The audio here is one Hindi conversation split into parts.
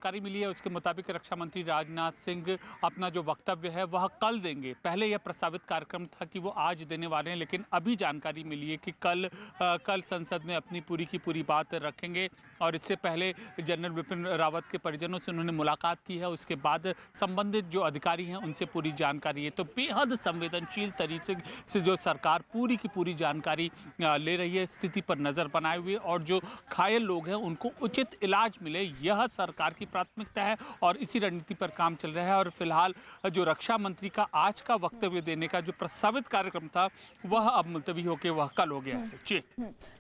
जानकारी मिली है उसके मुताबिक रक्षा मंत्री राजनाथ सिंह अपना जो वक्तव्य है वह कल देंगे। पहले यह प्रस्तावित कार्यक्रम था कि वो आज देने वाले हैं, लेकिन अभी जानकारी मिली है कि कल संसद में अपनी पूरी की पूरी बात रखेंगे। और इससे पहले जनरल बिपिन रावत के परिजनों से उन्होंने मुलाकात की है। उसके बाद संबंधित जो अधिकारी हैं उनसे पूरी जानकारी है। तो बेहद संवेदनशील तरीके से जो सरकार पूरी की पूरी जानकारी ले रही है, स्थिति पर नज़र बनाए हुए, और जो घायल लोग हैं उनको उचित इलाज मिले, यह सरकार की प्राथमिकता है और इसी रणनीति पर काम चल रहा है। और फिलहाल जो रक्षा मंत्री का आज का वक्तव्य देने का जो प्रस्तावित कार्यक्रम था वह अब मुलतवी होकर वह कल हो गया है।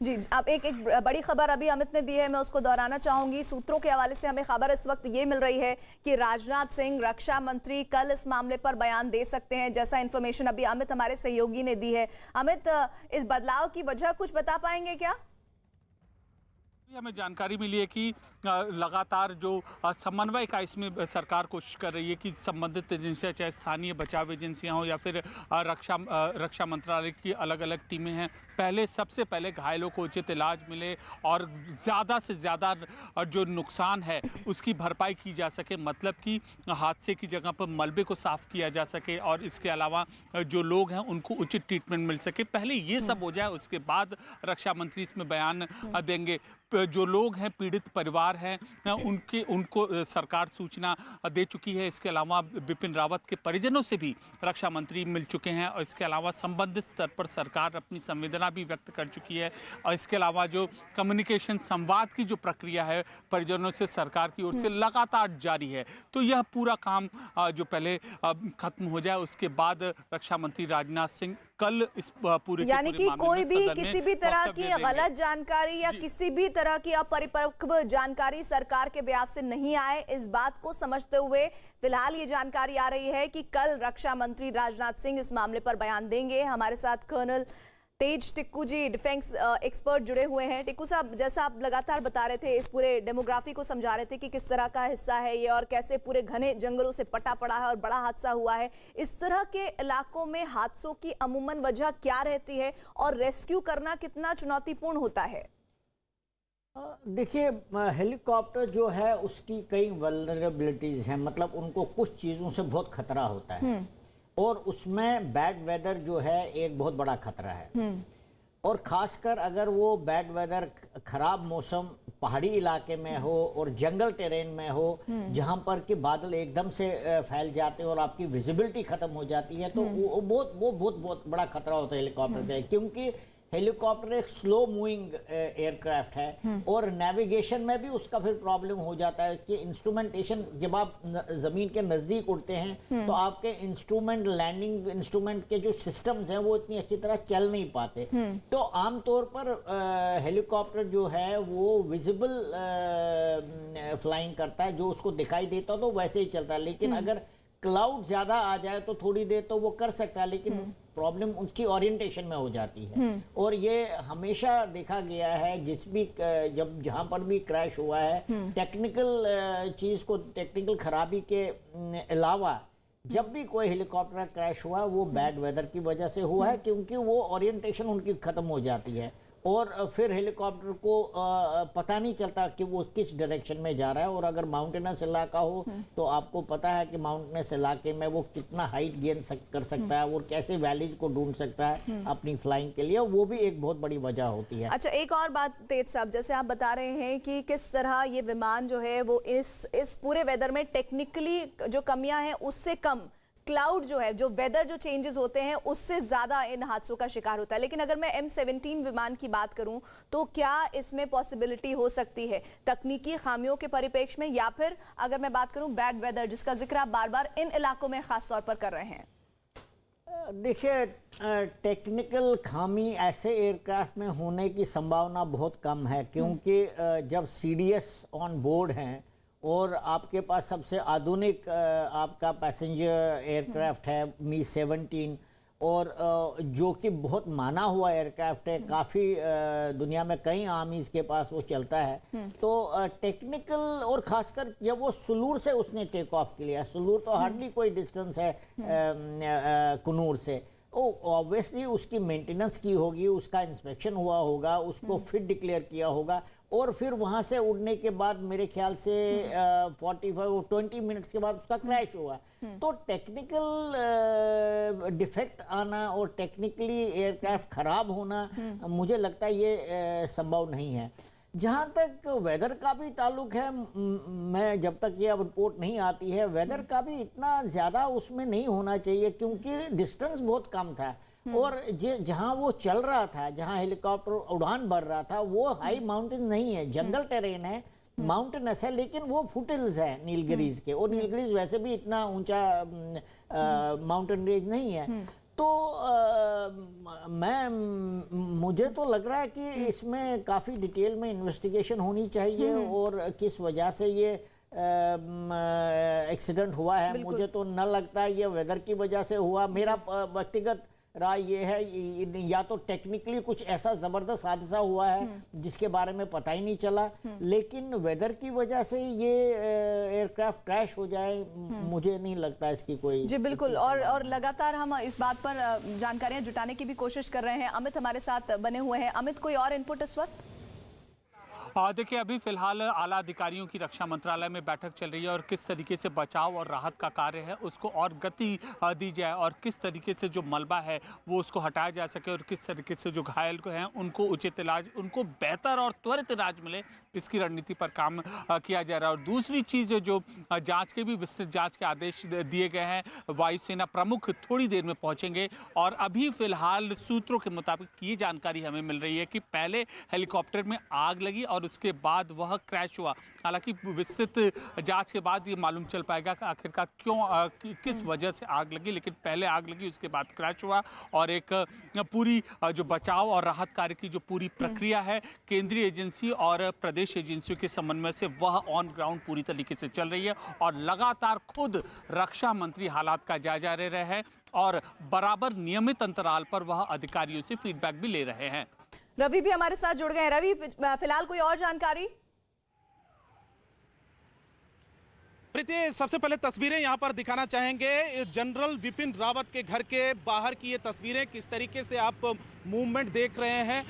जी, अब एक बड़ी खबर अभी अमित ने दी है, मैं उसको दोहराना चाहूंगी। सूत्रों के हवाले से हमें खबर इस वक्त ये मिल रही है कि राजनाथ सिंह रक्षा मंत्री कल इस मामले पर बयान दे सकते हैं, जैसा इंफॉर्मेशन अभी अमित हमारे सहयोगी ने दी है। अमित, इस बदलाव की वजह कुछ बता पाएंगे क्या? हमें जानकारी मिली है कि लगातार जो समन्वय का इसमें सरकार कोशिश कर रही है कि संबंधित एजेंसियां, चाहे स्थानीय बचाव एजेंसियां हो या फिर रक्षा मंत्रालय की अलग अलग टीमें हैं, सबसे पहले घायलों को उचित इलाज मिले और ज़्यादा से ज़्यादा जो नुकसान है उसकी भरपाई की जा सके। मतलब कि हादसे की जगह पर मलबे को साफ़ किया जा सके और इसके अलावा जो लोग हैं उनको उचित ट्रीटमेंट मिल सके। पहले ये सब हो जाए, उसके बाद रक्षा मंत्री इसमें बयान देंगे। जो लोग हैं, पीड़ित परिवार हैं, उनको सरकार सूचना दे चुकी है। इसके अलावा बिपिन रावत के परिजनों से भी रक्षा मंत्री मिल चुके हैं और इसके अलावा संबंधित स्तर पर सरकार अपनी संवेदना भी व्यक्त कर चुकी है। और इसके अलावा जो कम्युनिकेशन संवाद की जो प्रक्रिया है परिजनों से सरकार की ओर से लगातार जारी है। तो यह पूरा काम जो पहले खत्म हो जाए, उसके बाद रक्षा मंत्री राजनाथ सिंह कल इस पूरे यानी कि कोई भी किसी भी तरह की गलत जानकारी या किसी भी तरह की अपरिपक्व जानकारी सरकार के बयान से नहीं आए, इस बात को समझते हुए फिलहाल ये जानकारी आ रही है कि कल रक्षा मंत्री राजनाथ सिंह इस मामले पर बयान देंगे। हमारे साथ कर्नल तेज टिक्कू जी, डिफेंस एक्सपर्ट, जुड़े हुए हैं। टिक्कू साहब, जैसा आप लगातार बता रहे थे, इस पूरे डेमोग्राफी को समझा रहे थे कि किस तरह का हिस्सा है ये और कैसे पूरे घने जंगलों से पटा पड़ा है और बड़ा हादसा हुआ है। इस तरह के इलाकों में हादसों की अमूमन वजह क्या रहती है और रेस्क्यू करना कितना चुनौतीपूर्ण होता है? देखिए, हेलीकॉप्टर जो है उसकी कई वल्नरेबिलिटीज हैं, मतलब उनको कुछ चीज़ों से बहुत खतरा होता है और उसमें बैड वेदर जो है एक बहुत बड़ा खतरा है। और खासकर अगर वो बैड वेदर, खराब मौसम पहाड़ी इलाके में हो और जंगल टेरेन में हो जहां पर कि बादल एकदम से फैल जाते हैं और आपकी विजिबिलिटी खत्म हो जाती है, तो वो बहुत बड़ा खतरा होता है हेलीकॉप्टर का। क्योंकि हेलीकॉप्टर एक स्लो मूविंग एयरक्राफ्ट है और नेविगेशन में भी उसका फिर प्रॉब्लम हो जाता है कि इंस्ट्रूमेंटेशन, जब आप जमीन के नजदीक उड़ते हैं तो आपके इंस्ट्रूमेंट, लैंडिंग इंस्ट्रूमेंट के जो सिस्टम्स हैं वो इतनी अच्छी तरह चल नहीं पाते। तो आमतौर पर हेलीकॉप्टर जो है वो विजिबल फ्लाइंग करता है, जो उसको दिखाई देता तो वैसे ही चलता है। लेकिन अगर क्लाउड ज्यादा आ जाए तो थोड़ी देर तो वो कर सकता है, लेकिन प्रॉब्लम उसकी ओरिएंटेशन में हो जाती है। और ये हमेशा देखा गया है जब जहां पर भी क्रैश हुआ है, टेक्निकल चीज को, टेक्निकल खराबी के अलावा जब भी कोई हेलीकॉप्टर क्रैश हुआ वो बैड वेदर की वजह से हुआ है, क्योंकि वो ओरिएंटेशन उनकी खत्म हो जाती है और फिर हेलीकॉप्टर को पता नहीं चलता कि वो किस डायरेक्शन में जा रहा है। और अगर माउंटेनस इलाका हो तो आपको पता है कि माउंटेनस इलाके में वो कितना हाइट गेन कर सकता है और कैसे वैलीज को ढूंढ सकता है अपनी फ्लाइंग के लिए, वो भी एक बहुत बड़ी वजह होती है। अच्छा, एक और बात तेज साहब, जैसे आप बता रहे हैं कि किस तरह ये विमान जो है वो इस पूरे वेदर में टेक्निकली जो कमियां हैं उससे कम, क्लाउड जो है, जो वेदर जो चेंजेस होते हैं उससे ज्यादा इन हादसों का शिकार होता है। लेकिन अगर मैं M17 विमान की बात करूं तो क्या इसमें पॉसिबिलिटी हो सकती है तकनीकी खामियों के परिप्रेक्ष्य में, या फिर अगर मैं बात करूं बैड वेदर जिसका जिक्र आप बार बार इन इलाकों में खास तौर पर कर रहे हैं? देखिए, टेक्निकल खामी ऐसे एयरक्राफ्ट में होने की संभावना बहुत कम है, क्योंकि जब CDS ऑन बोर्ड हैं और आपके पास सबसे आधुनिक आपका पैसेंजर एयरक्राफ्ट है Mi-17 और जो कि बहुत माना हुआ एयरक्राफ्ट है, काफ़ी दुनिया में कई आर्मीज के पास वो चलता है, तो टेक्निकल, और खासकर जब वो सुलूर से उसने टेक ऑफ किया, सुलूर तो हार्डली कोई डिस्टेंस है कुनूर से, ऑब्वियसली उसकी मेंटेनेंस की होगी, उसका इंस्पेक्शन हुआ होगा, उसको फिट डिक्लेयर किया होगा, और फिर वहां से उड़ने के बाद मेरे ख्याल से 45 और 20 मिनट्स के बाद उसका क्रैश हुआ। तो टेक्निकल डिफेक्ट आना और टेक्निकली एयरक्राफ्ट खराब होना मुझे लगता है ये संभव नहीं है। जहाँ तक वेदर का भी ताल्लुक है, मैं जब तक ये अब रिपोर्ट नहीं आती है, वेदर का भी इतना ज़्यादा उसमें नहीं होना चाहिए, क्योंकि डिस्टेंस बहुत कम था और जहाँ वो चल रहा था, जहाँ हेलीकॉप्टर उड़ान भर रहा था, वो हाई माउंटेन नहीं है, जंगल टेरेन है, माउंटेनस है, लेकिन वो फुटहिल्स है नीलगिरीज के, और नीलगिरीज वैसे भी इतना ऊंचा माउंटेन रेंज नहीं है। तो मुझे तो लग रहा है कि इसमें काफ़ी डिटेल में इन्वेस्टिगेशन होनी चाहिए, और किस वजह से ये एक्सीडेंट हुआ है। मुझे तो न लगता है ये वेदर की वजह से हुआ। मेरा व्यक्तिगत राय ये है, या तो टेक्निकली कुछ ऐसा जबरदस्त हादसा हुआ है जिसके बारे में पता ही नहीं चला, लेकिन वेदर की वजह से ये एयरक्राफ्ट क्रैश हो जाए, मुझे नहीं लगता इसकी कोई। जी बिल्कुल, और लगातार हम इस बात पर जानकारियां जुटाने की भी कोशिश कर रहे हैं। अमित हमारे साथ बने हुए हैं। अमित, कोई और इनपुट इस वक्त? देखिए, अभी फिलहाल आला अधिकारियों की रक्षा मंत्रालय में बैठक चल रही है और किस तरीके से बचाव और राहत का कार्य है उसको और गति दी जाए, और किस तरीके से जो मलबा है वो उसको हटाया जा सके, और किस तरीके से जो घायल को हैं उनको उचित इलाज, उनको बेहतर और त्वरित इलाज मिले, इसकी रणनीति पर काम किया जा रहा है। और दूसरी चीज़ जो जांच के भी विस्तृत जांच के आदेश दिए गए हैं, वायुसेना प्रमुख थोड़ी देर में पहुंचेंगे, और अभी फिलहाल सूत्रों के मुताबिक ये जानकारी हमें मिल रही है कि पहले हेलीकॉप्टर में आग लगी और उसके बाद वह क्रैश हुआ। हालांकि विस्तृत जांच के बाद ये मालूम चल पाएगा कि आखिरकार किस वजह से आग लगी, लेकिन पहले आग लगी, उसके बाद क्रैश हुआ, और एक पूरी जो बचाव और राहत कार्य की जो पूरी प्रक्रिया है केंद्रीय एजेंसी और प्रदेश एजेंसियों के समन्वय से वह ऑन ग्राउंड पूरी तरीके से चल रही है, और लगातार खुद रक्षा मंत्री हालात का जायजा ले रहे हैं और बराबर नियमित अंतराल पर वह अधिकारियों से फीडबैक भी ले रहे हैं। रवि भी हमारे साथ जुड़ गए हैं। रवि, फिलहाल कोई और जानकारी? प्रीति, सबसे पहले तस्वीरें यहां पर दिखाना चाहेंगे जनरल विपिन रावत के घर के बाहर की ये तस्वीरें, किस तरीके से आप मूवमेंट देख रहे हैं।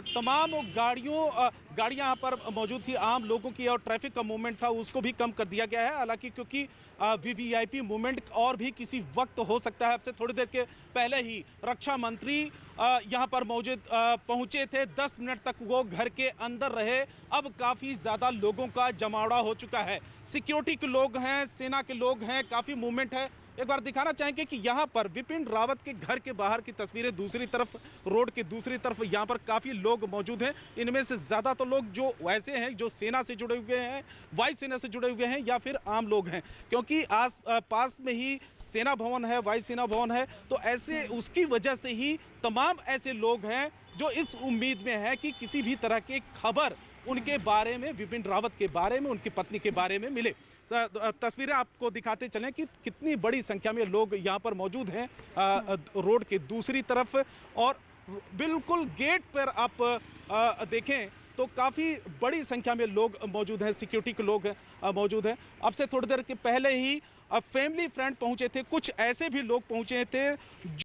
तमाम गाड़ियां यहां पर मौजूद थी, आम लोगों की, और ट्रैफिक का मूवमेंट था उसको भी कम कर दिया गया है। हालांकि क्योंकि वीवीआईपी मूवमेंट और भी किसी वक्त हो सकता है। अब से थोड़ी देर के पहले ही रक्षा मंत्री यहां पर मौजूद पहुंचे थे, 10 मिनट तक वो घर के अंदर रहे। अब काफी ज्यादा लोगों का जमावड़ा हो चुका है, सिक्योरिटी के लोग हैं, सेना के लोग हैं, काफी मूवमेंट है। एक बार दिखाना चाहेंगे कि यहां पर विपिन रावत के घर के बाहर की तस्वीरें, दूसरी तरफ रोड के दूसरी तरफ यहां पर काफी लोग मौजूद हैं। इनमें से ज्यादातर लोग जो वैसे हैं जो सेना से जुड़े हुए हैं, वायुसेना से जुड़े हुए हैं, या फिर आम लोग हैं, क्योंकि आस पास में ही सेना भवन है, वायुसेना भवन है। तो ऐसे उसकी वजह से ही तमाम ऐसे लोग हैं जो इस उम्मीद में है कि किसी भी तरह की खबर उनके बारे में, विपिन रावत के बारे में, उनकी पत्नी के बारे में मिले। तस्वीरें आपको दिखाते चलें कि कितनी बड़ी संख्या में लोग यहां पर मौजूद हैं रोड के दूसरी तरफ, और बिल्कुल गेट पर आप देखें तो काफी बड़ी संख्या में लोग मौजूद हैं, सिक्योरिटी के लोग मौजूद हैं। अब से थोड़ी देर के पहले ही फैमिली फ्रेंड पहुंचे थे, कुछ ऐसे भी लोग पहुंचे थे